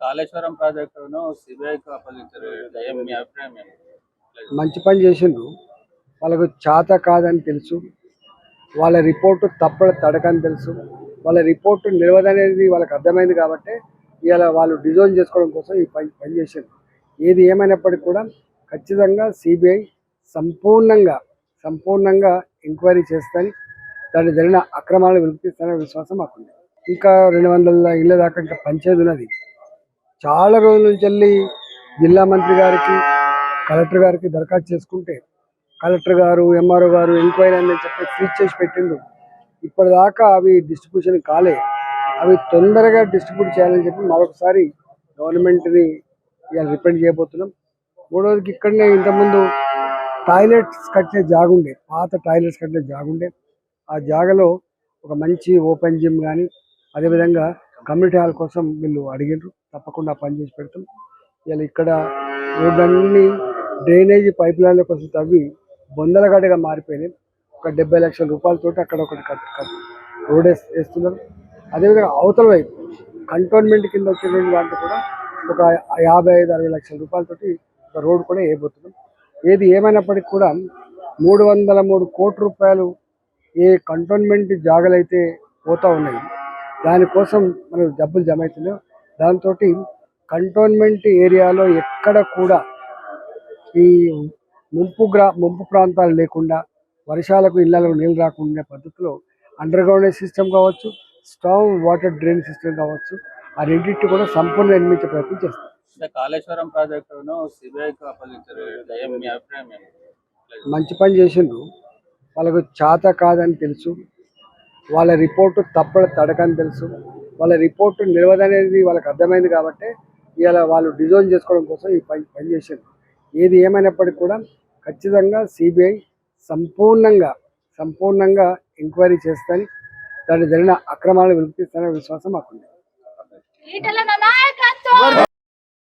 కాళేశ్వరం ప్రాజెక్టును సిబిఐకి అప్పగించారు. మీ అభిప్రాయం ఏంటి? మంచి పని చేసిండ్రు. వాళ్ళకు చేత కాదని తెలుసు, వాళ్ళ రిపోర్టు తడకని తెలుసు, వాళ్ళ రిపోర్టు నిలవదనేది వాళ్ళకి అర్థమైంది కాబట్టి ఇవాళ వాళ్ళు డిజైన్ చేసుకోవడం కోసం ఈ పని చేసిండ్రు. ఏది ఏమైనప్పటికీ కూడా ఖచ్చితంగా సిబిఐ సంపూర్ణంగా ఎంక్వైరీ చేస్తాని, దాన్ని జరిగిన అక్రమాలను వెలికిస్తాననే విశ్వాసం మాకుంది. ఇంకా 200 ఇళ్ళ దాకా ఇంకా పంచేది ఉన్నది. చాలా రోజుల నుంచి వెళ్ళి జిల్లా మంత్రి గారికి, కలెక్టర్ గారికి దరఖాస్తు చేసుకుంటే కలెక్టర్ గారు, ఎంఆర్ఓ గారు ఎంక్వైరీ అని చెప్పి ఫ్రీజ్ చేసి పెట్టిండు. ఇప్పటిదాకా అవి డిస్ట్రిబ్యూషన్ కాలే. అవి తొందరగా డిస్ట్రిబ్యూట్ చేయాలని చెప్పి మరొకసారి గవర్నమెంట్ని ఇవాళ రిప్రజెంట్ చేయబోతున్నాం. మూడవదికి ఇక్కడనే ఇంతకుముందు టాయిలెట్స్ కట్టిన జాగుండే, పాత టాయిలెట్స్ కట్టిన జాగుండే. ఆ జాగలో ఒక మంచి ఓపెన్ జిమ్ కానీ, అదేవిధంగా కమ్యూనిటీ హాల్ కోసం వీళ్ళు అడిగినారు. తప్పకుండా పని చేసి పెడతాం. ఇవాళ ఇక్కడ రోడ్లన్నీ డ్రైనేజీ పైప్ లైన్ల కోసం తవ్వి బొందలగడ్డగా మారిపోయినాయి. ఒక 70 లక్షల రూపాయలతో అక్కడ ఒకటి రోడ్ వేస్తున్నారు. అదేవిధంగా అవతల వైపు కంటోన్మెంట్ కింద వచ్చేటువంటి దాంట్లో కూడా ఒక 55-60 లక్షల రూపాయలతోటి ఒక రోడ్ కూడా వేయబోతున్నాం. ఏది ఏమైనప్పటికీ కూడా 303 కోట్ల రూపాయలు ఏ కంటోన్మెంట్ జాగలైతే పోతా ఉన్నాయి, దానికోసం మనకు డబ్బులు జమ అవుతున్నాయి. దాంతో కంటోన్మెంట్ ఏరియాలో ఎక్కడ కూడా ఈ ముంపు ప్రాంతాలు లేకుండా, వర్షాలకు ఇళ్లలో నీళ్ళు రాకుండా పద్ధతిలో అండర్ గ్రౌండ్ సిస్టమ్ కావచ్చు, స్ట్రాంగ్ వాటర్ డ్రైన్ సిస్టమ్ కావచ్చు, ఆ రెండింటి కూడా సంపూర్ణ నిర్మించే ప్రయత్నం చేస్తాం. కాళేశ్వరం ప్రాజెక్టును సిబిఐకి అప్పగించారు. మీ అభిప్రాయం ఏంటి? మంచి పని చేసిండ్రు. వాళ్ళకు చేత కాదని తెలుసు, వాళ్ళ రిపోర్టు తడకని తెలుసు, వాళ్ళ రిపోర్టు నిలవదనేది వాళ్ళకి అర్థమైంది కాబట్టి ఇవాళ వాళ్ళు డిజైన్ చేసుకోవడం కోసం ఈ పని చేసిండ్రు. ఏది ఏమైనప్పటికీ కూడా ఖచ్చితంగా సిబిఐ సంపూర్ణంగా ఎంక్వైరీ చేస్తాని, దాన్ని జరిగిన అక్రమాలను వెలికిస్తాననే విశ్వాసం మాకుంది.